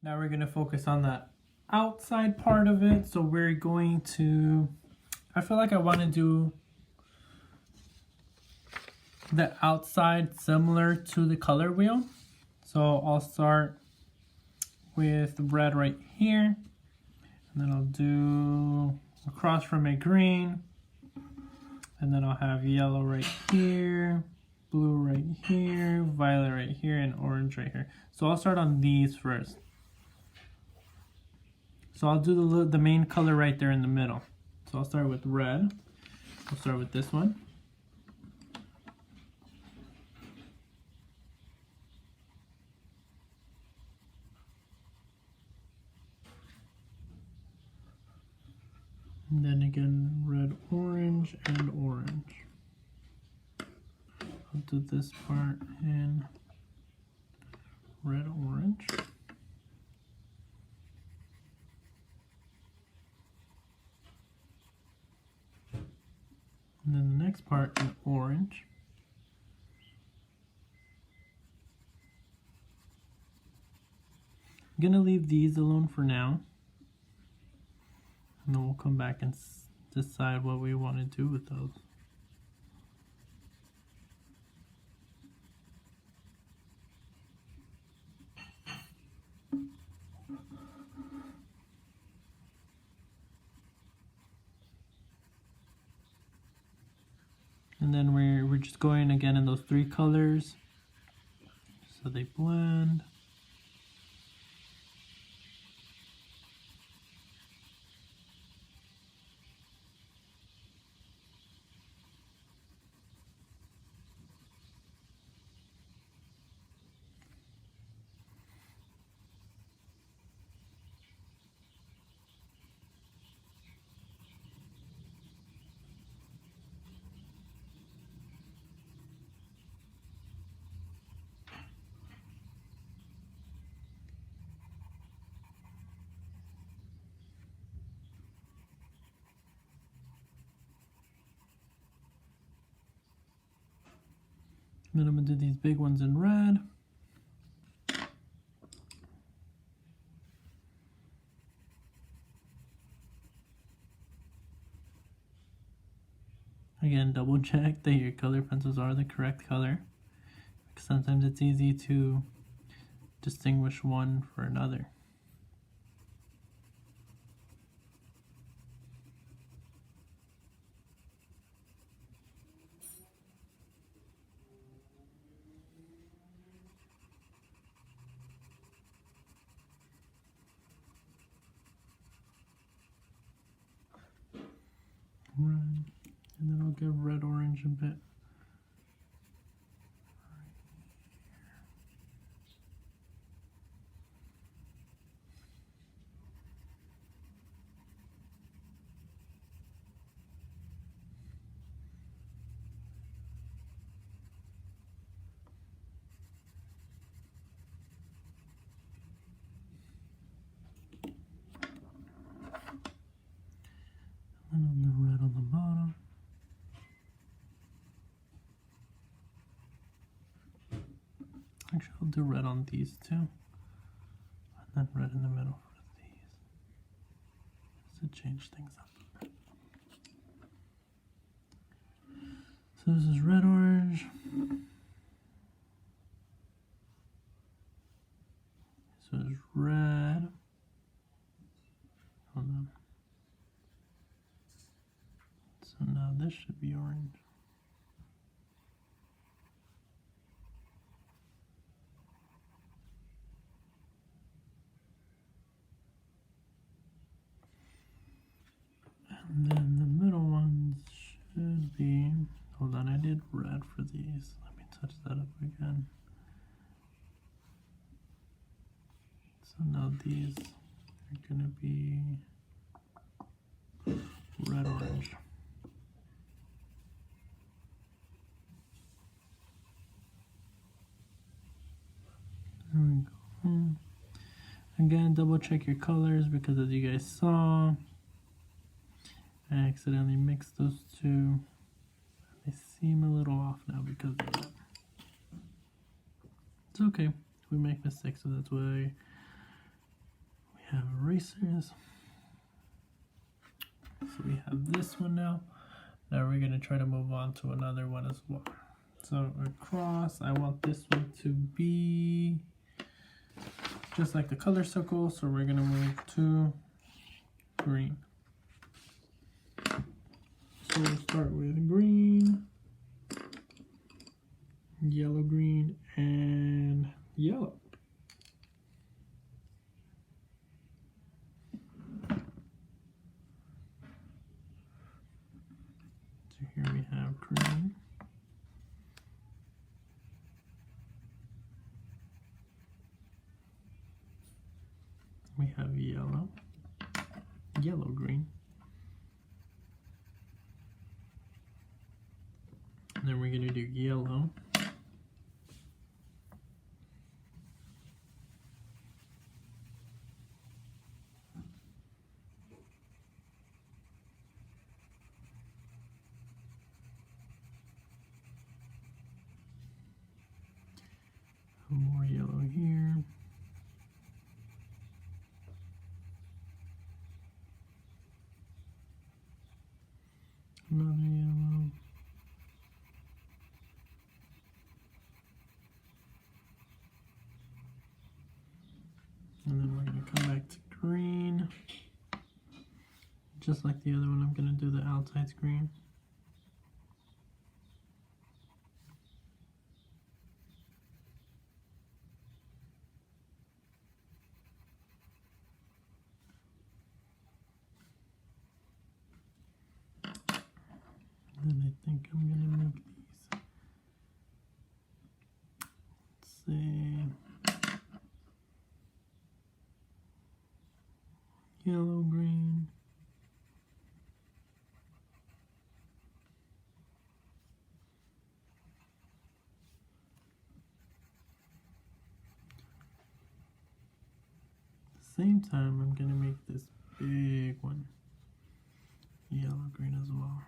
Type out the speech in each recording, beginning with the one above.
Now we're going to focus on the outside part of it. So we're going to, I feel like I want to do the outside similar to the color wheel. So I'll start with red right here, and then I'll do across from a green, and then I'll have yellow right here, blue right here, violet right here, and orange right here. So I'll start on these first. So I'll do the main color right there in the middle. So I'll start with red. I'll start with this one. And then again, red, orange, and orange. I'll do this part in red, orange. And then the next part in orange. I'm gonna leave these alone for now. And then we'll come back and decide what we want to do with those. And then we're just going again in those three colors so they blend. Then I'm going to do these big ones in red. Again, double check that your color pencils are the correct color, because sometimes it's easy to distinguish one for another. Red, and then I'll give red, orange a bit. And then the red on the bottom. Actually, I'll do red on these two, and then red in the middle for these, just to change things up a bit. So this is red, orange. So it's red. Hold on. So now this should be orange. And then the middle ones should be, hold on, I did red for these. Let me touch that up again. So now these are gonna be red, orange. There we go. Again, double check your colors, because as you guys saw, I accidentally mixed those two. They seem a little off now because of that. It's okay. We make mistakes, so that's why have erasers. So we have this one now. Now we're going to try to move on to another one as well. So across, I want this one to be just like the color circle. So we're going to move to green. So we'll start with green, yellow, green, and yellow. So here we have green. We have yellow, yellow, green. And then we're going to do yellow, more yellow here, another yellow, and then we're going to come back to green. Just like the other one, I'm going to do the outside green. And I think I'm going to make these, let's say, yellow, green, at the same time I'm going to make this big one yellow, green as well.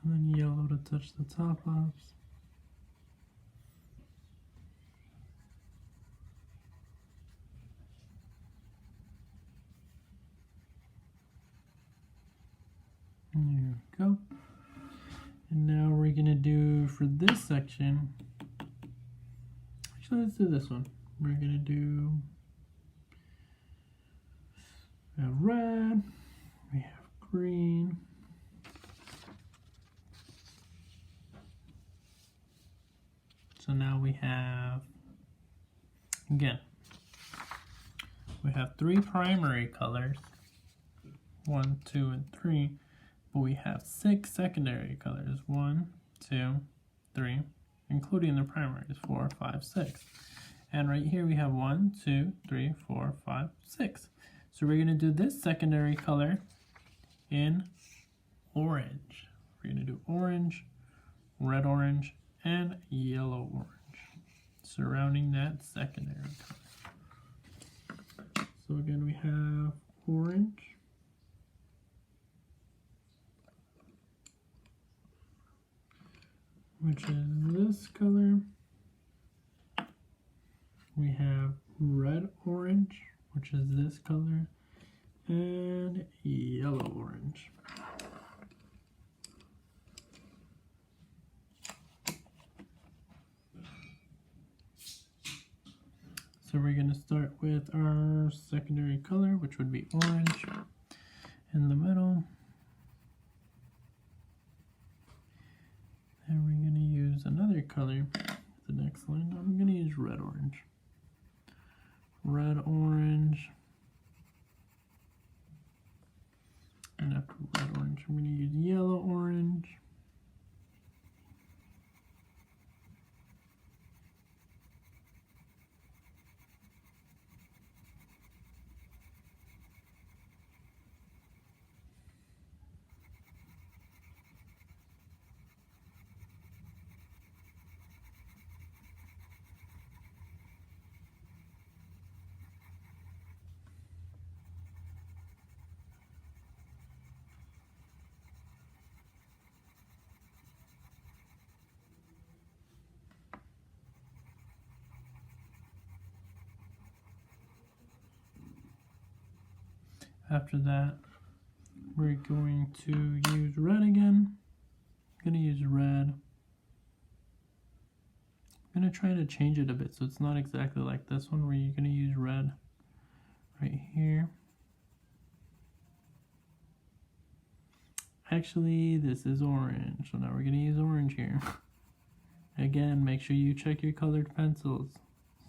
And then yellow to touch the top ups. There we go. And now we're going to do, for this section, actually let's do this one. We're going to do, we have red, we have green, so now we have, again, we have 3 primary colors, 1, 2, and 3, but we have 6 secondary colors, 1, 2, 3, including the primaries, 4, 5, 6. And right here we have 1, 2, 3, 4, 5, 6. So we're going to do this secondary color in orange. We're going to do orange, red orange, and yellow orange, surrounding that secondary color. So again, we have orange, which is this color. We have red orange, which is this color, and yellow orange. So we're going to start with our secondary color, which would be orange in the middle. And we're going to use another color for the next line. I'm going to use red orange. Red orange. And after red orange, I'm going to use yellow orange. After that, we're going to use red again. I'm going to use red. I'm going to try to change it a bit so it's not exactly like this one where you're going to use red right here. Actually, this is orange, so now we're going to use orange here. Again, make sure you check your colored pencils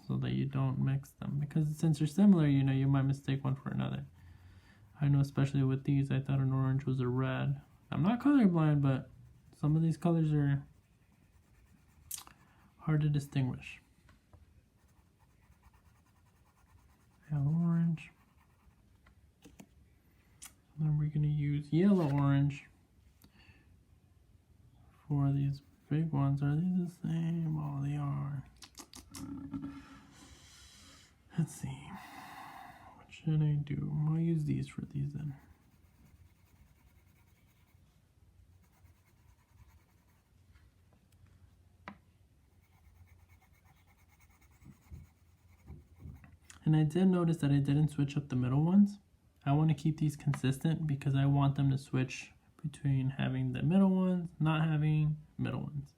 so that you don't mix them, because since they're similar, you know, you might mistake one for another. I know especially with these, I thought an orange was a red. I'm not colorblind, but some of these colors are hard to distinguish. Yellow orange. And then we're going to use yellow orange for these big ones. Are these the same? Oh, they are. Let's see. What should I do? I'll use these for these then. And I did notice that I didn't switch up the middle ones. I want to keep these consistent because I want them to switch between having the middle ones, not having middle ones.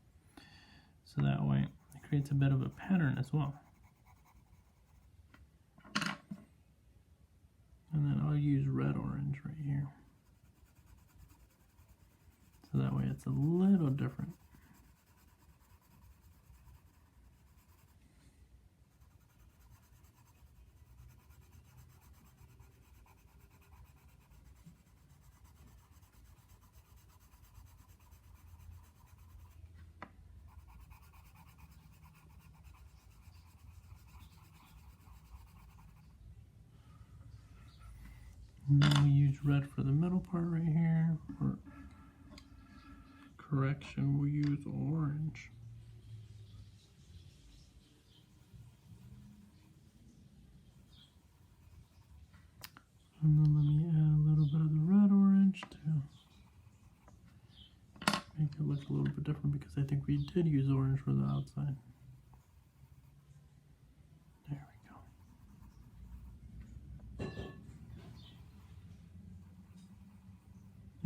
So that way it creates a bit of a pattern as well. And then I'll use red orange right here. So that way it's a little different. And then we use red for the middle part right here. For correction, we'll use orange. And then let me add a little bit of the red orange to make it look a little bit different, because I think we did use orange for the outside. There we go.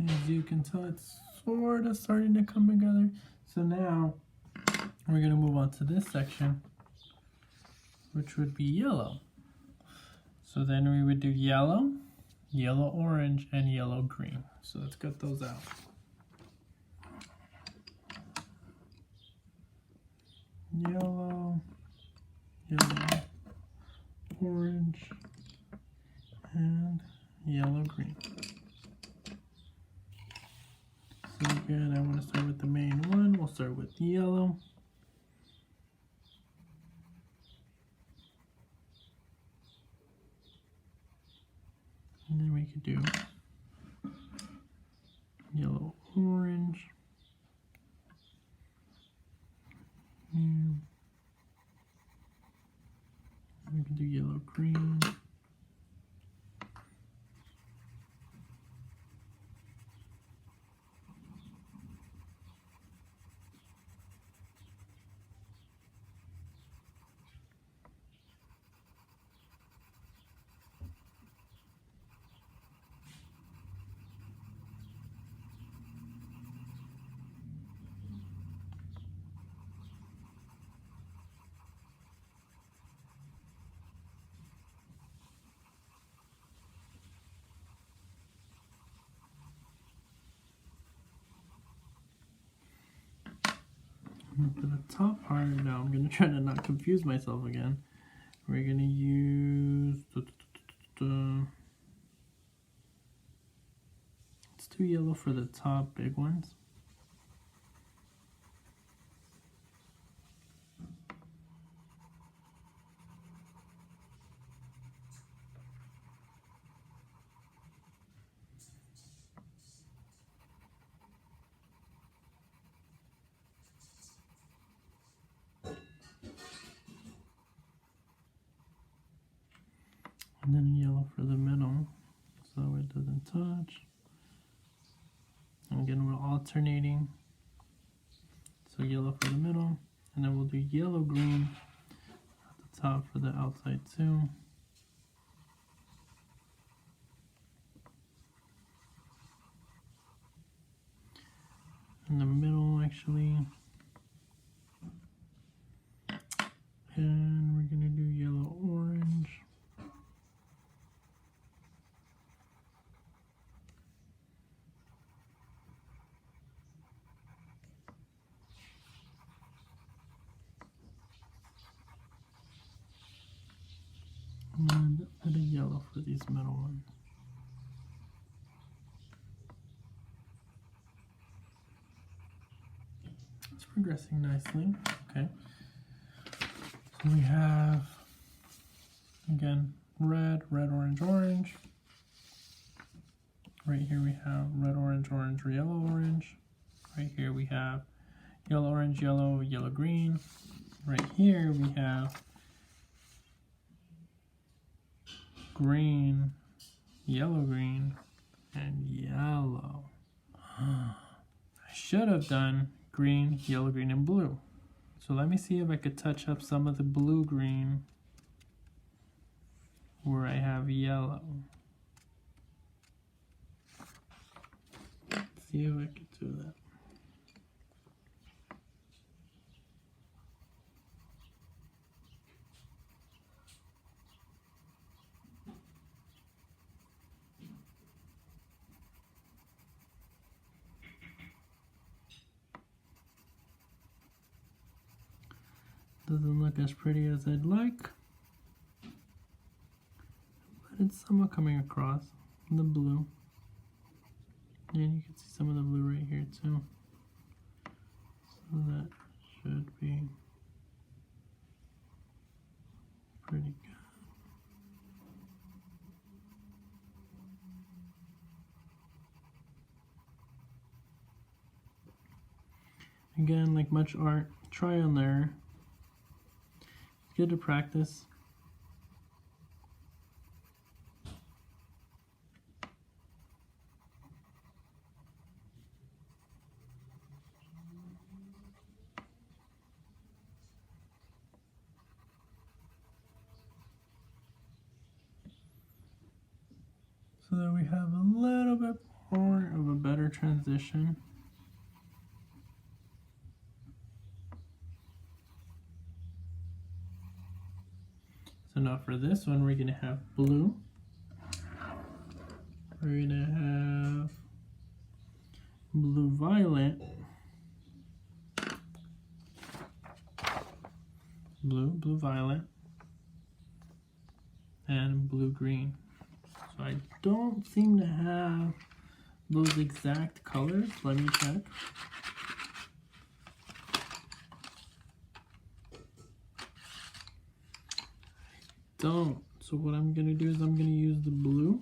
As you can tell, it's sort of starting to come together. So now we're going to move on to this section, which would be yellow. So then we would do yellow, yellow orange, and yellow green. So let's get those out. Yellow, yellow, orange, and yellow green. So again, I want to start with the main one. We'll start with yellow. And then we could do yellow orange. And we can do yellow green. For the top part, now I'm going to try to not confuse myself again. We're going to use, let's do yellow for the top big ones. And then yellow for the middle, so it doesn't touch. And again, we're alternating. So yellow for the middle, and then we'll do yellow green at the top for the outside too. in the middle actually. And we're gonna do yellow orange. And a bit of yellow for these middle ones. It's progressing nicely. Okay. So we have, again, red, orange, orange. Right here we have red, orange, orange, yellow, orange. Right here we have yellow, orange, yellow, yellow, green. Right here we have green, yellow, green, and yellow. I should have done green, yellow, green, and blue. So let me see if I could touch up some of the blue-green where I have yellow. Let's see if I could do that. Doesn't look as pretty as I'd like, but it's somewhat coming across the blue. And you can see some of the blue right here too. So that should be pretty good. Again, like much art, try and error. It's good to practice. So that we have a little bit more of a better transition. So now for this one, we're gonna have blue. We're gonna have blue violet, blue violet, and blue green. So I don't seem to have those exact colors. Let me check. Don't. So what I'm gonna do is I'm gonna use the blue,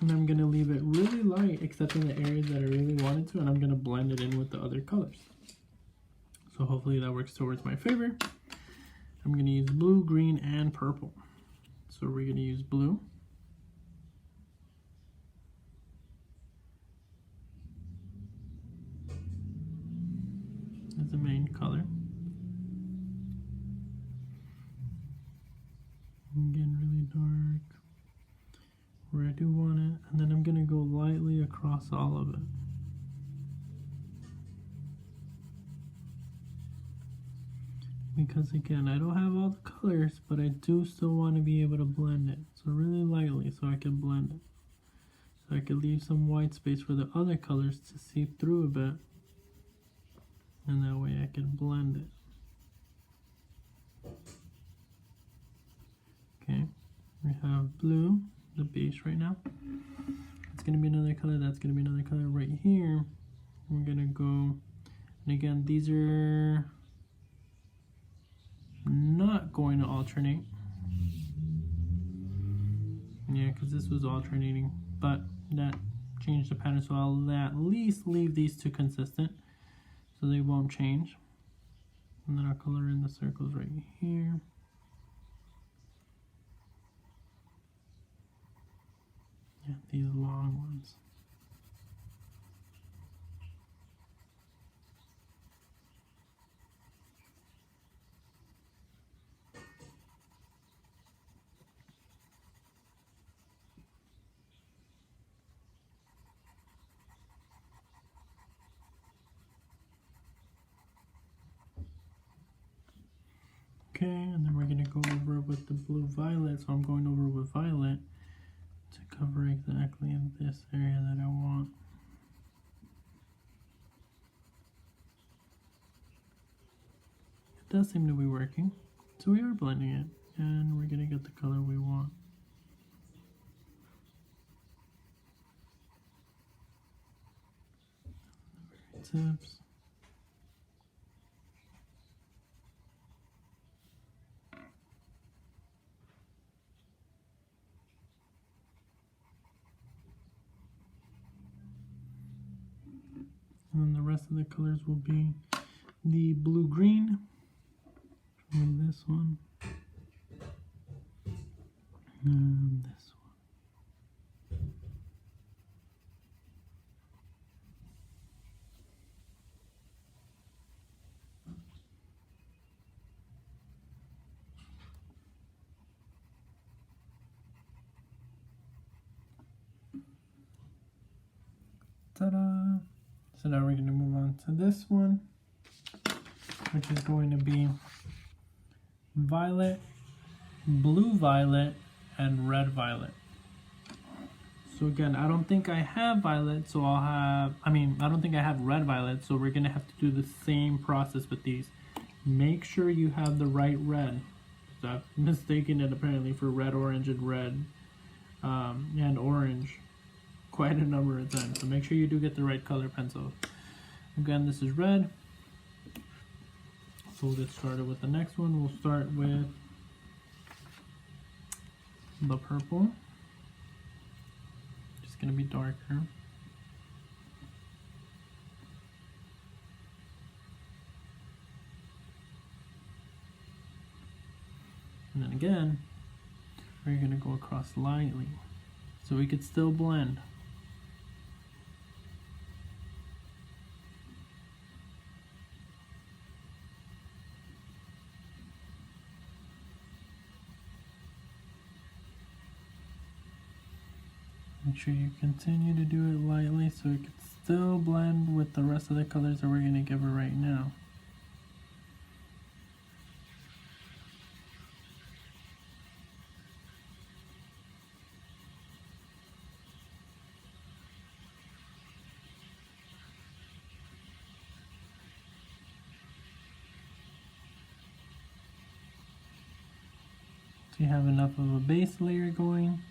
and I'm gonna leave it really light except in the areas that I really wanted to, and I'm gonna blend it in with the other colors. So hopefully that works towards my favor. I'm gonna use blue, green, and purple. So we're gonna use blue. As the main color. Again, really dark where I do want it, and then I'm gonna go lightly across all of it. Because again, I don't have all the colors, but I do still want to be able to blend it. So really lightly so I can blend it. So I could leave some white space for the other colors to seep through a bit. And that way I can blend it. Okay, we have blue, the base right now. It's gonna be another color, that's gonna be another color right here. We're gonna go, and again, these are not going to alternate. Yeah, because this was alternating, but that changed the pattern, so I'll at least leave these two consistent so they won't change. And then I'll color in the circles right here. Yeah, these long ones. Okay, and then we're going to go over with the blue violet. So I'm going over with violet to cover exactly in this area that I want. It does seem to be working. So we are blending it, and we're going to get the color we want. Tips. And the rest of the colors will be the blue-green from this one and this one. Ta-da! So now we're going to move on to this one, which is going to be violet, blue violet, and red violet. So again, I don't think I have violet, so I don't think I have red violet, so we're going to have to do the same process with these. Make sure you have the right red. So I've mistaken it apparently for red, orange, and red, and orange quite a number of times. So make sure you do get the right color pencil. Again, this is red. So we'll get started with the next one. We'll start with the purple. Just gonna be darker. And then again, we're gonna go across lightly so we could still blend. Make sure you continue to do it lightly so it can still blend with the rest of the colors that we're going to give her right now. So you have enough of a base layer going.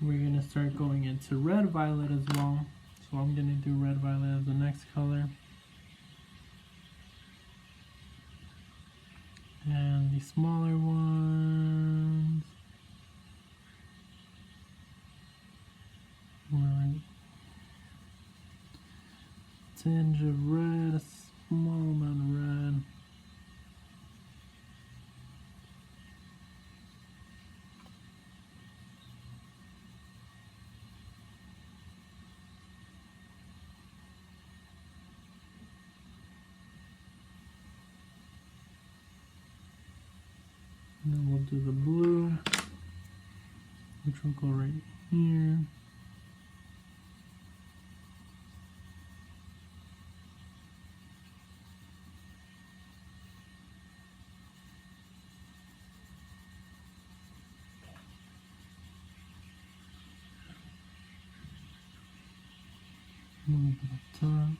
We're going to start going into red violet as well. So I'm going to do red violet as the next color. And the smaller ones, right, tinge of red, a small amount of red. And then we'll do the blue, which will go right here. A little bit up top.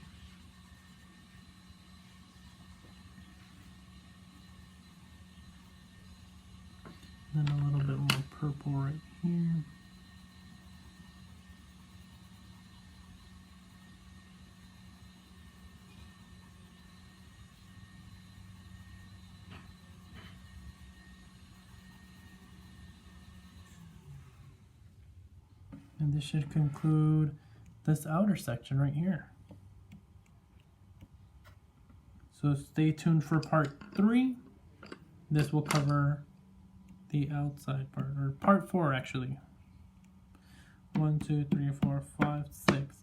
Then a little bit more purple right here. And this should conclude this outer section right here. So stay tuned for part 3. This will cover the outside part, or part 4 actually. 1, 2, 3, 4, 5, 6.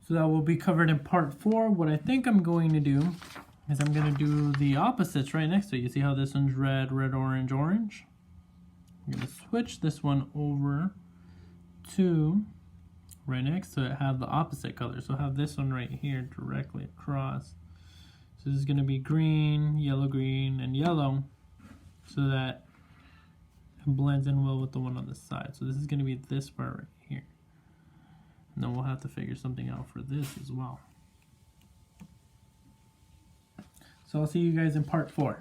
So that will be covered in part 4. What I think I'm going to do is I'm going to do the opposites right next to it. You see how this one's red, red, orange, orange? I'm going to switch this one over to right next to it, have the opposite color. So have this one right here directly across. So this is going to be green, and yellow, so that it blends in well with the one on the side. So this is going to be this part right here. And then we'll have to figure something out for this as well. So I'll see you guys in part 4.